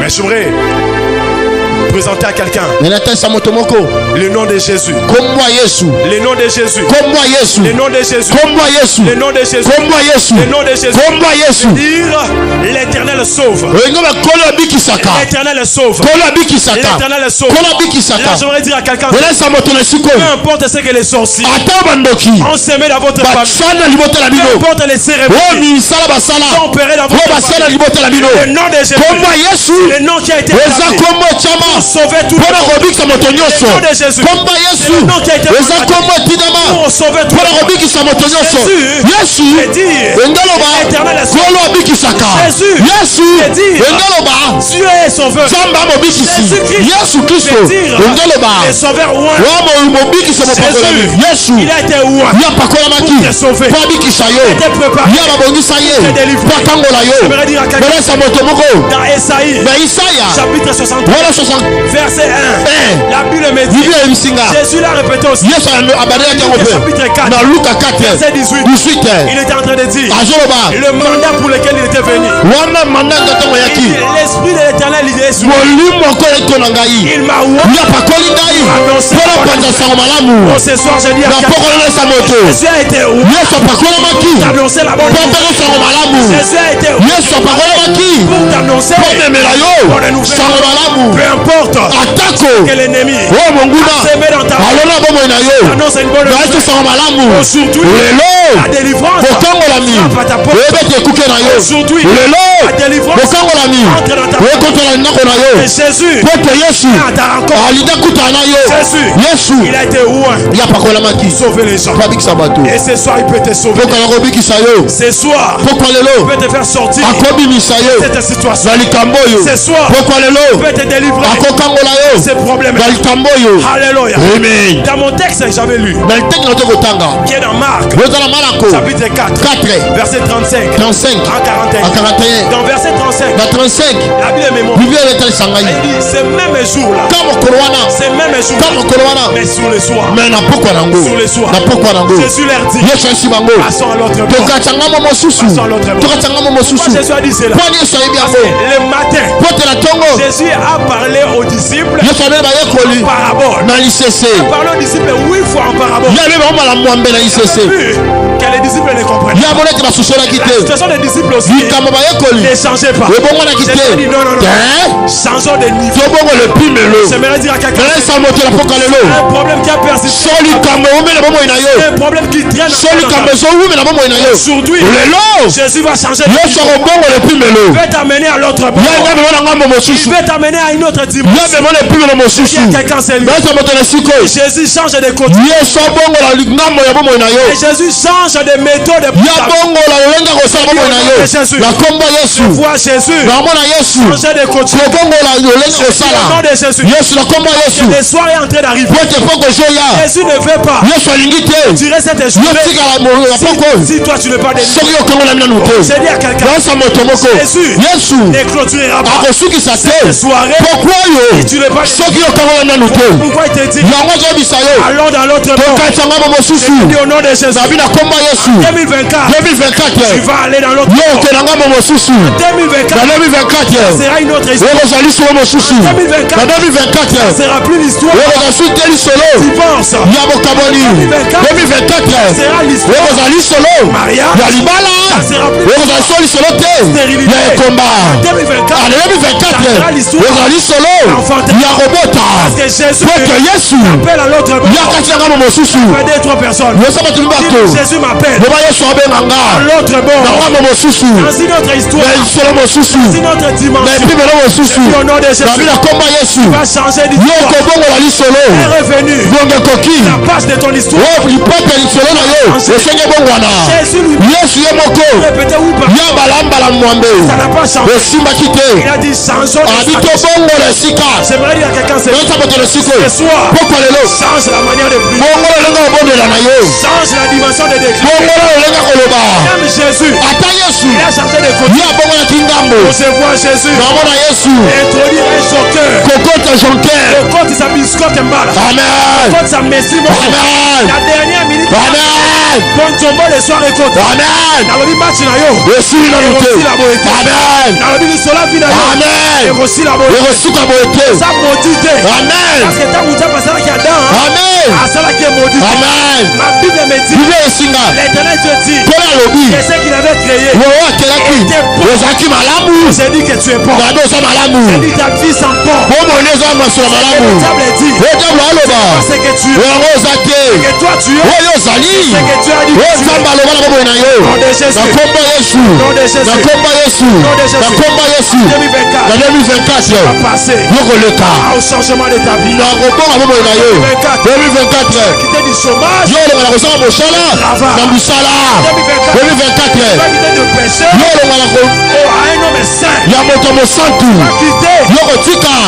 Mais je voudrais présenter à quelqu'un le nom de Jésus. Le nom de Jésus. Le nom de Jésus. Le nom de Jésus. Le nom de Jésus. Dire l'Éternel sauve. L'Éternel sauve. L'Éternel sauve. Là, j'aimerais dire à quelqu'un, peu importe ce que les sorciers ont semé dans votre famille, peu importe les cérémonies ont opéré dans votre famille, le nom de Jésus, le nom qui a été établi pour sauver tout le monde. Le nom de Jésus, le nom qui a été établi pour sauver tout le monde. Jésus veut dire l'Éternel est sauveur. Jésus veut dire Dieu est sauveur. Jésus-Christ veut dire le sauveur oint. Jésus, il a été oint pour te sauver. Il a été préparé pour te délivrer. J'aimerais dire à quelqu'un dans Esaïe chapitre 63 verset 1, la Bible me dit, Jésus l'a répété aussi, chapitre 4 verset 18, il était en train de dire le mandat pour lequel il était venu. L'Esprit de l'Éternel il est sur lui. Il m'a annoncé. Ce soir je dis à quelqu'un, Jésus a été où? Pour t'annoncer la bonne nouvelle. Jésus a été où? Pour t'annoncer la bonne nouvelle. Peu importe que l'ennemi a semé dans ta vie, t'annonce une bonne nouvelle. Aujourd'hui, la délivrance frappe à ta porte. Aujourd'hui, la délivrance entre dans ta porte. Et Jésus à ta rencontre. Jésus, il a été loin pour sauver les gens. Et ce soir, il peut te sauver. Ce soir, il peut te faire sortir de cette situation. Ce soir, il peut te délivrer de ces problèmes. Alléluia. Dans mon texte, j'avais lu, qui est dans Marc, chapitre 4, verset 35 à 41. Dans verset 35, la Bible me montre, il dit, ce même jour-là, mais sur le soir, Jésus leur dit, passons à l'autre bord. Passons à l'autre bord. Pourquoi Jésus a dit cela? Parce que le matin, Jésus a parlé aux disciples en parabole. Il a parlé aux disciples 8 fois en parabole. Que les disciples ne comprennent pas. La situation des disciples aussi ne changeait pas. Jésus a dit non. Changeons de niveau. J'aimerais dire à quelqu'un, un problème qui a persisté, un problème qui traîne aujourd'hui, Jésus va changer de niveau. Il va t'amener à l'autre bord. Il va t'amener à une autre dimension. Si quelqu'un c'est lui, Jésus change de côté. Et Jésus change de méthode. Je vois Jésus changer de côté. Au nom de Jésus, le soir est en train d'arriver. Jésus ne veut pas tirer cette journée. Si toi tu ne veux pas délivrer, j'ai dit à quelqu'un, Jésus ne clôturera pas cette soirée. Si tu ne veux pas délivrer, pourquoi il te dit allons dans l'autre bord? Je dis au nom de Jésus, en 2024 tu vas aller dans l'autre bord. En 2024 ça sera une autre histoire. En 2024 ça sera plus l'histoire divorce. En 2024 ça sera l'histoire mariage. Ça sera plus stérilité. En 2024 ça sera l'histoire enfantin. Parce que Jésus appelle à l'autre bord. Il y a 2-3 personnes. Jésus m'appelle à l'autre bord. Dans une autre histoire, dans une autre dimension. Au nom de Jésus, il va changer d'histoire. Il est revenu. La page de ton histoire. Jésus lui répétait où pas. Ça n'a pas changé. Il a dit changeons de histoire. J'aimerais dire à quelqu'un ce soir, change la manière de prier. Change la dimension de décret. Même Jésus, il a changé de côté. On se voit Jésus introduire un joker jonqueur. Amen. La dernière minute. Amen. Bon tombeau le soir et côté. Amen. Nalobi match na yo. Reçu la beauté. Amen. Nalobi sola vie na yo. Amen. Et reçu la beauté. Reçu la beauté. Ça maudité. Amen. Parce que tant que tu as passé qui a dans. Amen. À cela qui est maudit. Amen. Ma Bible me dit. L'Éternel te dit. Pour la lobby. Que ce qu'il avait créé. J'ai dit que tu es pauvre. J'ai dit ta vie sans pauvre. Le diable dit. C'est que tu es. C'est que toi tu es. C'est que tu as dit que tu es. Nom de Jésus. Nom de Jésus. Nom de Jésus. 2024. Va passer au changement de ta vie. 2024. Quitter du chômage. 2024. 2024. Quitter de péché. À un homme saint. Va quitter.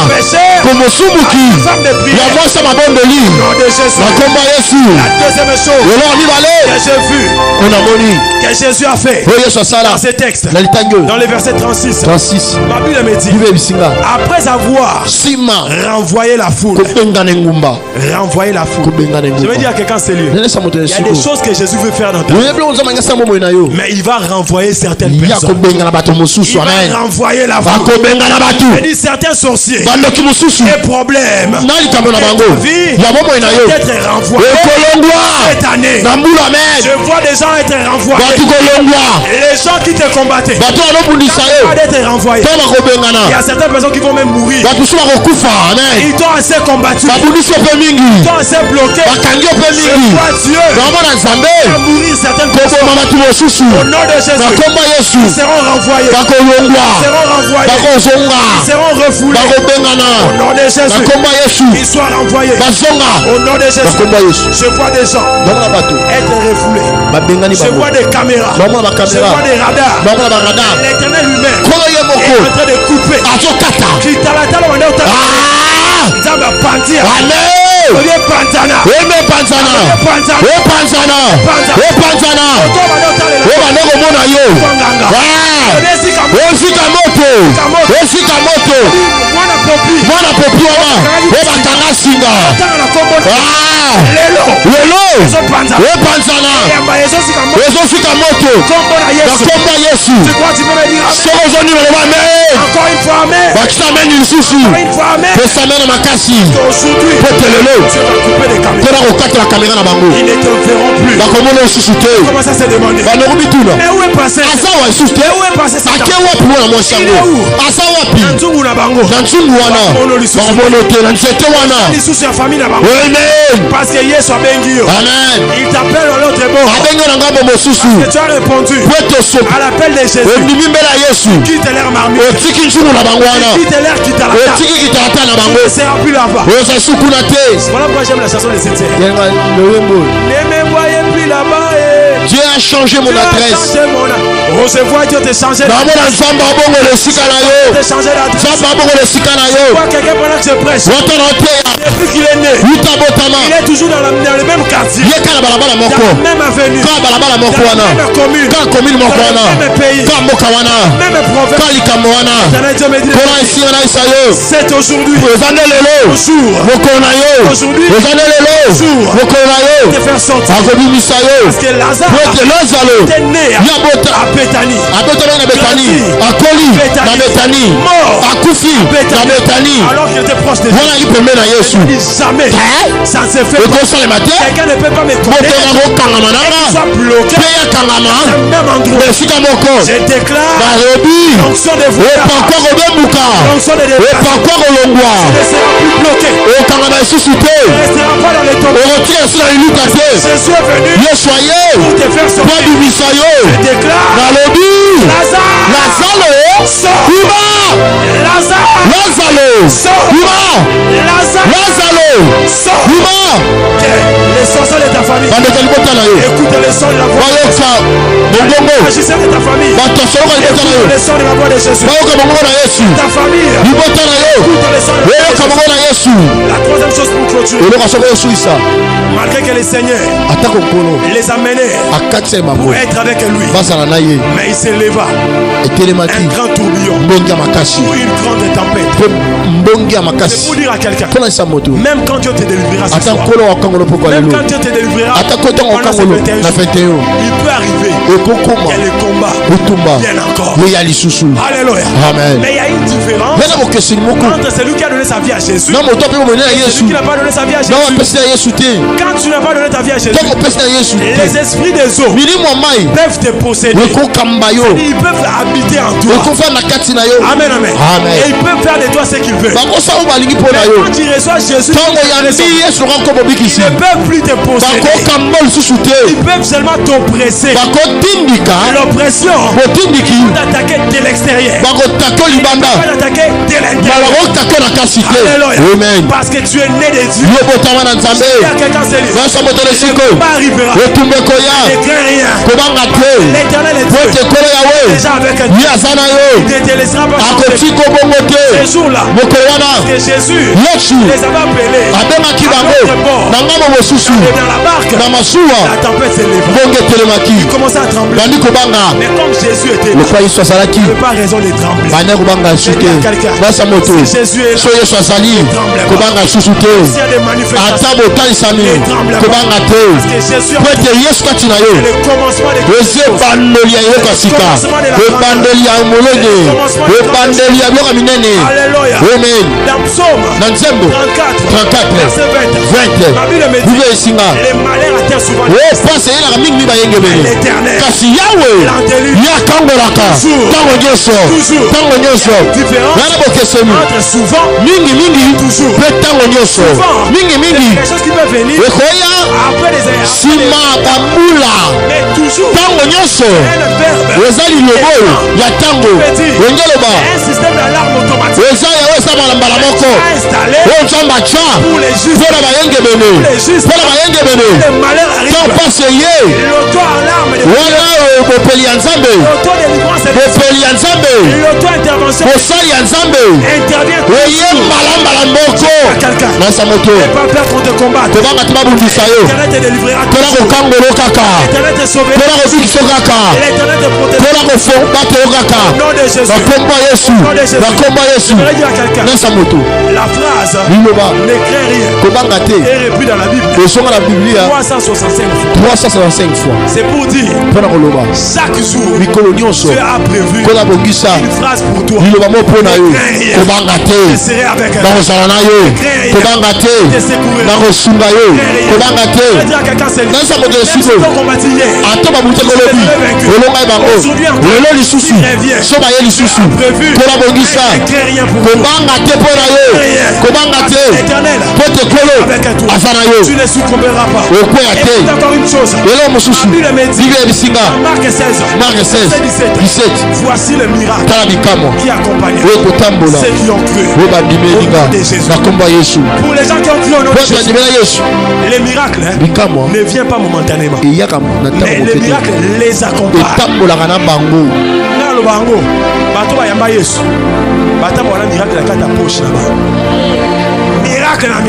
Péché. Femme de prière. Nom de Jésus. La deuxième chose que j'ai vu que Jésus a fait dans ce texte, dans le verset 36, ma Bible me dit, après avoir renvoyé la foule, je veux dire à quelqu'un c'est lui, il y a des choses que Jésus veut faire dans ta vie, mais il va renvoyer certaines personnes. Il va renvoyer la foule. Il dit certains sorciers et problèmes être renvoyés cette année. Je vois des gens être renvoyés. Les gens qui te combattaient être renvoyés. Il y a certaines personnes qui vont même mourir. Ils t'ont assez combattu. Ils t'ont assez bloqué. Je vois Dieu faire mourir certaines personnes. Au nom de Jésus, ils seront renvoyés. Ils seront renvoyés. Ils seront refoulés. Au nom de Jésus, ils soient renvoyés. Au nom de Jésus, je vois des gens être refoulés. Je vois des caméras. Je vois des radars. L'Éternel lui-même est en train de couper. Qui t'a la table en autant. Ils ne te verront plus. Comment ça s'est demandé? Mais où est passé? Où est passé Satan? Il est où? Parce que Yesu a bengi. Il t'appelle à l'autre bord. Parce que tu as répondu à l'appel de Jésus. Quitte l'air marmite. Quitte l'air qui t'a la table. Tu ne seras plus là-bas. Voilà pourquoi j'aime la chanson de Cynthia. Ne me voyez plus là-bas. Dieu a changé mon adresse. Recevoir Dieu te changer l'adresse. Quelqu'un pendant que je prêche. Depuis qu'il est né, il est toujours dans le même quartier, dans la même avenue, dans la même commune, dans le même pays, même province. C'est aujourd'hui de faire sortir. Parce que Lazare était né à Bethanie, mort à Bethanie, alors qu'il était proche de Dieu. Jamais ça ne se fait pas. Quelqu'un ne peut pas me connaître. Soit bloqué dans le même endroit. Je déclare l'onction de vous. L'onction de déplacement. Je ne serai plus bloqué. Je ne resterai pas dans les tombes. Jésus est venu pour te faire sortir. Je déclare Lazare sort. Les sorciers de ta famille, écoute le son de la voix de Agissez de ta famille, écoute le son de la voix de Jésus. Ta famille, écoute le son de la voix de Jésus. La troisième chose pour clôturer, malgré que le Seigneur les amenait pour être avec lui, mais il s'éleva un grand tourbillon ou une grande tempête. C'est pour dire à quelqu'un, même quand Dieu te délivrera ce soir, même quand Dieu te délivrera pendant ce 21 jours, il peut arriver qu'il y ait les combats viennent encore. Alléluia. Amen. Mais il y a une différence entre celui qui a donné sa vie à Jésus et celui qui n'a pas donné sa vie à Jésus. Quand tu n'as pas donné ta vie à Jésus, les esprits des eaux peuvent te posséder. Ils peuvent habiter en toi. Amen, amen. Et ils peuvent faire de toi ce qu'ils veulent. Mais quand tu reçois Jésus, ils ne peuvent plus te posséder. Ils peuvent seulement t'oppresser. L'oppression peut t'attaquer de l'extérieur. Peut t'attaquer de l'intérieur. Amen. Parce que tu es né de Dieu. Il y a quelqu'un qui ne pas arrivera. Ne crains rien. L'Éternel est déjà avec toi. Il ne te laissera pas changer. Ces jours-là, parce que Jésus les avait appelés à notre bord. Et dans la barque, la tempête s'est levée. Il commençait à trembler. Mais comme Jésus était là, il n'y avait pas raison de trembler. Si Jésus est là, il tremble. S'il y a des manifestations, il tremble. Parce que Jésus a le commencement de la Alléluia. Dans Psaume 34, verset 20, la Bible me dit les malheurs atteint souvent l'Éternel. Toujours. Différence entre souvent et toujours. Souvent, quelque chose qui peut venir après les années. Mais toujours. Un verbe. Un système d'alarme automatique. Installé pour les justes. Les malheurs arrivent. L'auto-alarme. L'auto-délivrance. L'auto-intervention intervient toujours. Quelqu'un. Pas peur qu'on te combatte. L'Éternel te délivrera. L'Éternel te sauvera. L'Éternel te protégera. Au nom de Jésus. Je voudrais dire à quelqu'un, la phrase ne crains rien est reprise dans la Bible 365 fois. C'est pour dire chaque jour Dieu a prévu une phrase pour toi. Ne crains rien. Je serai avec elle. Ne crains rien. Je te secouerai. Je vais dire à quelqu'un, c'est lui. Même si on combattit hier, aujourd'hui encore, il revient. Prévu. Ne crains rien pour toi. L'éternel avec toi. Tu ne succomberas pas. Et encore une chose. La Bible me dit Marc 16, verset 17. Voici le miracle qui accompagne ceux qui ont cru au nom de Jésus. Pour les gens qui ont cru au nom de Jésus, les miracles ne viennent pas momentanément. Mais les miracles les accompagnent. Bato bayamba Yesu bata bona miracle na kata poche là-bas. Miracle na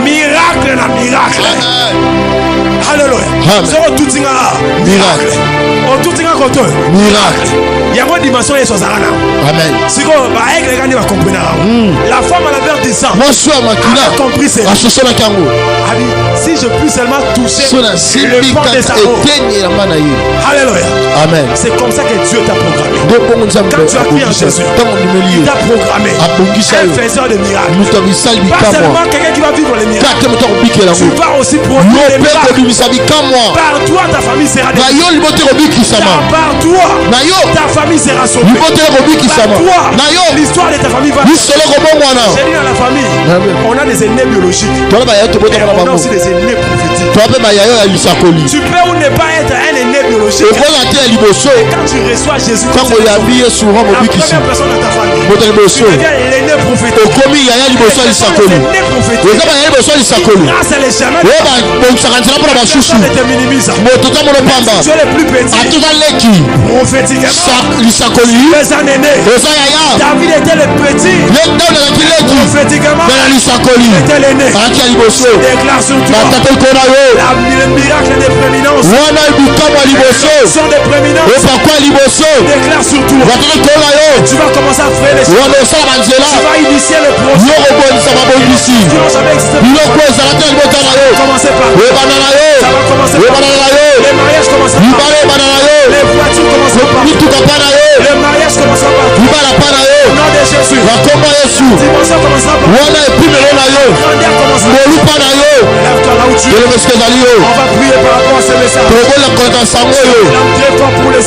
miracle na miracle. Alléluia. So tout miracle. O tout koto miracle. Yango dimension Yesu azana. Amen. Siko ba aigle kandi ba comprendre. La femme à la verre du sang. Moi suis a compris c'est. Si je puis seulement toucher le fond de sa peau. Alléluia. Amen. C'est comme ça que Dieu t'a programmé. Quand tu as cru en Jésus, il t'a programmé un faiseur de miracles. Pas seulement quelqu'un qui va vivre les miracles. Tu vas aussi produire des miracles. Par toi, ta famille sera délivrée. Par toi, ta famille sera sauvée. Par toi, l'histoire de ta famille va changer. J'ai dit dans la famille, on a des ennemis biologiques. Et on a aussi des ennemis prophétiques. Tu peux ou ne pas être un ennemi biologique. Et quand tu reçois Jésus, la première personne de ta famille, tu deviens l'ennemi prophétique. Grâce à l'échelle, personne ne te minimise. Tu es le plus petit. Prophétiquement, tu es un aîné. David était le petit. prophétiquement, était l'aîné. déclare sur toi le miracle des prééminences. Sont des prééminences. Déclare sur toi. Tu vas commencer à faire les choses. Tu vas initier le procès. Qui n'ont jamais existé. Commencer par ça va commencer par les mariages commencent par les voitures commencent par le mariage commence par au nom de Jésus. Dimension commence par lève-toi là où tu es. On va prier par rapport à ce message. Très fort pour les